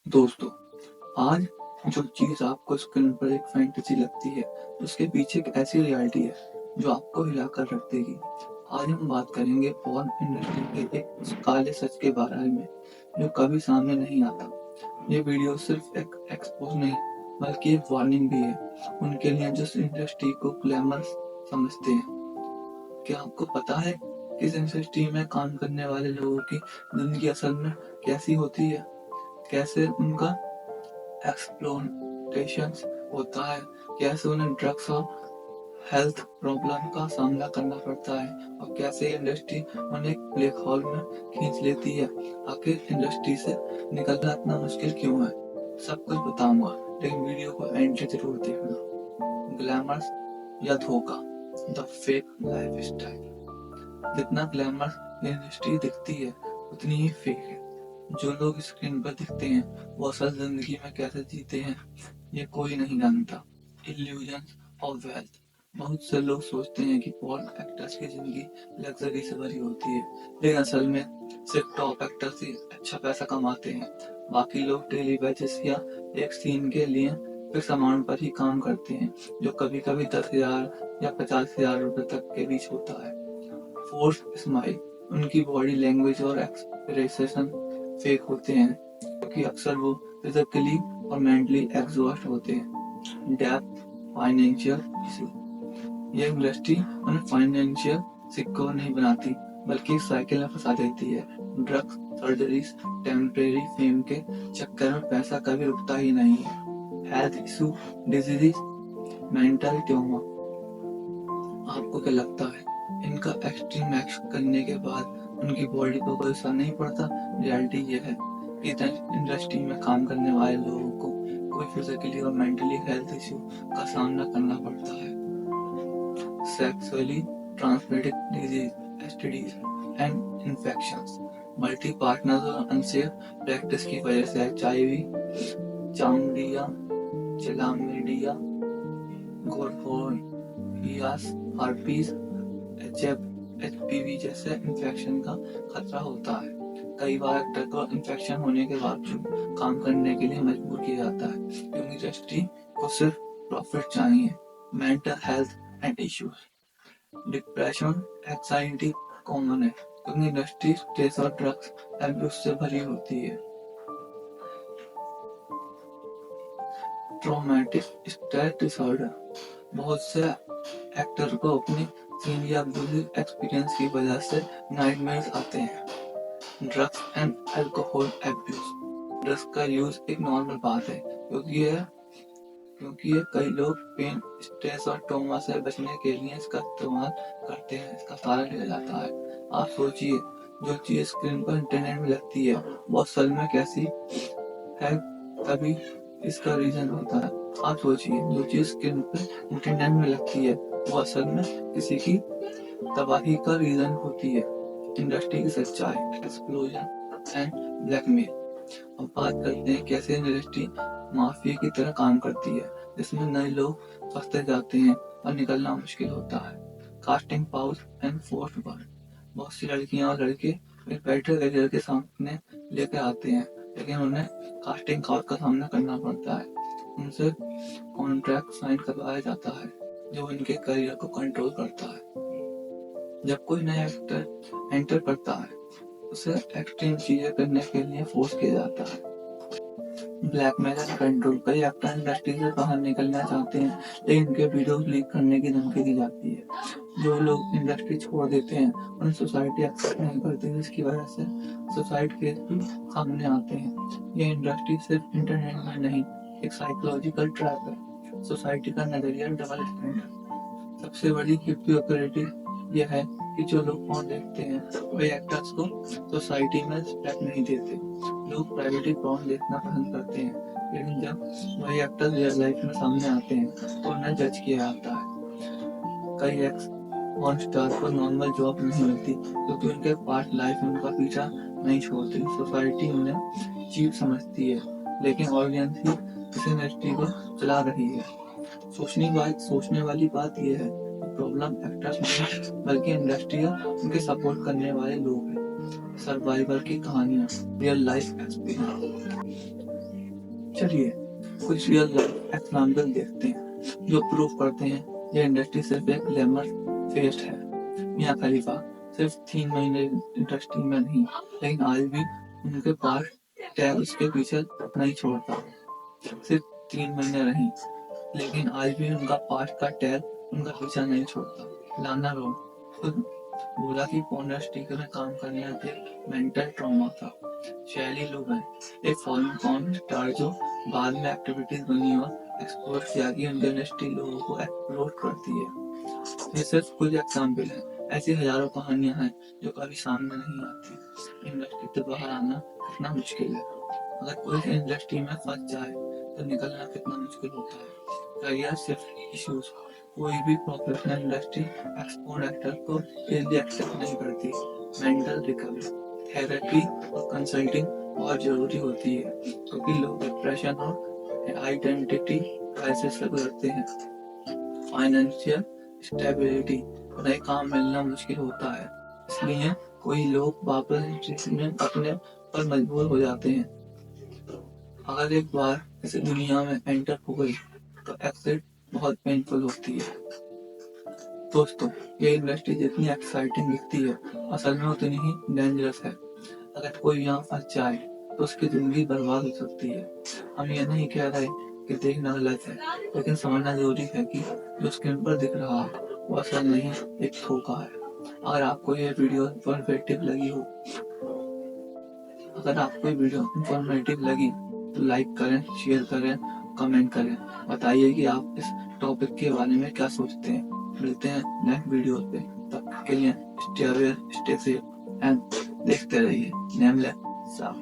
दोस्तों, आज जो चीज़ आपको स्क्रीन पर एक फैंटेसी लगती है, उसके पीछे एक ऐसी रियलिटी है जो आपको हिलाकर रख देगी। आज हम बात करेंगे पॉर्न इंडस्ट्री के एक काले सच के बारे में, जो कभी सामने नहीं आता। ये वीडियो सिर्फ एक एक्सपोज नहीं, बल्कि एक वार्निंग भी है उनके लिए जो इस इंडस्ट्री को ग्लैमरस समझते हैं। क्या आपको पता है कि इस इंडस्ट्री में काम करने वाले लोगों की जिंदगी असल में कैसी होती है? कैसे उनका एक्सप्लोइटेशंस होता है, कैसे उन्हें ड्रग्स और हेल्थ प्रॉब्लम का सामना करना पड़ता है, और कैसे इंडस्ट्री उन्हें एक ब्लैक होल में खींच लेती है। आखिर इंडस्ट्री से निकलना इतना मुश्किल क्यों है? सब कुछ बताऊंगा, लेकिन वीडियो को एंड तक जरूर देखना। ग्लैमर या धोखा, द फेक लाइफ स्टाइल। जितना ग्लैमर इंडस्ट्री दिखती है, उतनी ही फेक है। जो लोग स्क्रीन पर दिखते हैं, वो असल जिंदगी में कैसे जीते हैं, ये कोई नहीं जानता। Illusion of wealth. बहुत से लोग सोचते हैं कि पॉर्न एक्टर्स की जिंदगी लग्जरी से भरी होती है, लेकिन असल में सिर्फ टॉप एक्टर्स ही अच्छा पैसा कमाते हैं। बाकी लोग डेली वेजेस या एक सीन के लिए फिक्स अमाउंट पर ही काम करते हैं, जो कभी कभी 10,000 या 50,000 रुपए तक के बीच होता है। Force smile. उनकी बॉडी लैंग्वेज और एक्सप्रेशन फेक होते हैं, क्योंकि अक्सर वो फिजिकली और मेंटली एग्जॉस्ट होते हैं। Depth, financial issue. ये इंडस्ट्री उन्हें फाइनेंशियल सिक्योर नहीं बनाती, बल्कि एक साइकिल में फंसा देती है। ड्रग्स, सर्जरीज, टेम्परेरी फेम के चक्कर में पैसा कभी रुकता ही नहीं है। Health issue, disease, mental tumour. आपको क्या लगता है, इनका एक्सट्रीम एक्ट करने के बाद उनकी बॉडी को कोई असर नहीं पड़ता? रियलिटी ये है कि इंडस्ट्री में काम करने वाले लोगों को कोई फिजिकली और मेंटली हेल्थ इश्यू का सामना करना पड़ता है। Sexually transmitted disease, STDs and infections. Multi partners और अनसेफ प्रैक्टिस की वजह से एचआईवी, चामड़िया, चिलामीडिया, गोर्फोरियास, हार्पीज, एचपीवी जैसे इन्फेक्शन का खतरा होता है। कई बार एक्टर को इन्फेक्शन होने के बावजूद काम करने के लिए मजबूर किया जाता है, क्योंकि इंडस्ट्री को सिर्फ प्रॉफिट चाहिए। Mental health and issues, depression, anxiety common है, क्योंकि इंडस्ट्री स्ट्रेस और ड्रग्स एब्यूज से भरी होती है। Traumatic stress disorder. बहुत से एक्टर को अपनी सीन या बुरी एक्सपीरियंस की वजह से नाइटमेयर्स आते हैं। Drugs and alcohol abuse. Drugs का यूज एक नॉर्मल बात है, क्योंकि ये कई लोग पेन, स्ट्रेस और ट्रॉमा से बचने के लिए इसका इस्तेमाल करते हैं। इसका सहारा लिया जाता है। आप सोचिए, जो चीज स्क्रीन पर इंटरनेट में लगती है, वो असल में कैसी है, तभी इसका रीजन होता है। आप सोचिए, जो चीज स्क्रीन पर इंटरनेट में लगती है, वो असल में किसी की तबाही का रीजन होती है। इंडस्ट्री की सच्चाई, एक्सप्लोजन एंड ब्लैकमेल। अब बात करते हैं कैसे इंडस्ट्री माफिया की तरह काम करती है, जिसमें नए लोग फंसते जाते हैं और निकलना मुश्किल होता है। Casting pouch and forced work. बहुत सी लड़कियां और लड़के एक बेटर करियर के सामने लेकर आते हैं, लेकिन उन्हें कास्टिंग काउच का सामना करना पड़ता है। उनसे कॉन्ट्रैक्ट साइन करवाया जाता है, जो इनके करियर को कंट्रोल करता है। जब कोई नया एक्टर एंटर करता है, उसे एक्सट्रीम चीजें करने के लिए फोर्स किया जाता है। Blackmail and control. कई एक्टर इंडस्ट्री से बाहर निकलना चाहते हैं, लेकिन उनके वीडियो लीक करने की धमकी दी जाती है। जो लोग इंडस्ट्री छोड़ देते हैं, उन्हें सोसाइटी एक्सेप्ट नहीं करती, जिसकी वजह से सुसाइड केस भी सामने आते हैं। ये इंडस्ट्री सिर्फ इंटरनेट में नहीं, एक साइकोलॉजिकल ट्रैप है। सोसाइटी का नजरिया डबल स्टैंडर्ड। सबसे बड़ी हिपोक्रेसी यह है कि जो लोग फोन देखते हैं, वे एक्टर्स को सोसाइटी में रिस्पेक्ट नहीं देते। लोग प्राइवेटली पॉर्न देखना पसंद करते हैं, लेकिन जब वही एक्टर रियल लाइफ में सामने आते हैं, तो उन्हें जज किया जाता है। कई एक्स पॉर्न स्टार को नॉर्मल जॉब नहीं मिलती, क्योंकि उनके पास्ट लाइफ में उनका पीछा नहीं छोड़ती। सोसाइटी उन्हें चीप समझती है, लेकिन ऑडियंस ही इस इंडस्ट्री को चला रही है। सोचने वाली बात यह है कि प्रॉब्लम एक्टर्स नहीं, बल्कि इंडस्ट्री और उनके सपोर्ट करने वाले लोग हैं। सर्वाइवल की कहानियां, रियल लाइफ एक्सपीरियंस। चलिए कुछ रियल लाइफ एग्जाम्पल देखते हैं जो प्रूव करते हैं ये इंडस्ट्री सिर्फ एक ग्लैमर फेस्ट है। मियां खलीफा सिर्फ 3 महीने इंडस्ट्री में नहीं, लेकिन आज भी उनके पास टैग उसके पीछे नहीं छोड़ता। सिर्फ 3 महीने रही, लेकिन आज भी उनका पास्ट का टैग उनका पीछा नहीं छोड़ता। लाना रोन खुद बोला कि पोर्न इंडस्ट्री में काम करना एक मेंटल ट्रॉमा था। शैली लुबन एक फॉरेन पॉर्न स्टार जो बाद में एक्टिविटीज बनी और एक्सप्लोर किया कि इंडस्ट्री लोगों को एक्सप्लोर करती है। ये सिर्फ कुछ एग्जाम्पल है, ऐसी हजारों कहानियां हैं जो कभी सामने नहीं आती। इंडस्ट्री से बाहर आना कितना मुश्किल है। अगर कोई इंडस्ट्री में फंस जाए तो निकलना कितना मुश्किल होता है। करियर शिफ्ट इश्यूज, कोई भी प्रोफेशनल इंडस्ट्री एक्सपोर्ट एक्टर को इजीली एक्सेप्ट नहीं करती। मेंटल रिकवरी, थेरेपी और कंसल्टिंग बहुत जरूरी होती है, क्योंकि लोग डिप्रेशन और आइडेंटिटी क्राइसिस से गुजरते हैं। फाइनेंशियल स्टेबिलिटी, नए काम मिलना मुश्किल होता है, इसलिए कोई लोग वापस अपने पर मजबूर हो जाते हैं। अगर एक बार इस दुनिया में एंटर हो गई तो एक्सिट बहुत पेनफुल होती है। दोस्तों, ये इंडस्ट्री जितनी एक्साइटिंग दिखती है असल में उतनी ही डेंजरस है। अगर कोई यहाँ फंस जाए तो उसकी जिंदगी बर्बाद हो सकती है। हम ये नहीं कह रहे कि देखना गलत है, लेकिन समझना जरूरी है कि जो स्क्रीन पर दिख रहा है वो असल नहीं एक धोखा है। अगर आपको ये वीडियो इंफॉर्मेटिव लगी हो अगर आपको ये वीडियो इंफॉर्मेटिव लगी तो लाइक करें, शेयर करें, कमेंट करें। बताइए कि आप इस टॉपिक के बारे में क्या सोचते हैं। मिलते हैं नेक्स्ट वीडियो पे, तब तक के लिए stay aware, stay safe and देखते रहिए नेमलेस साफ।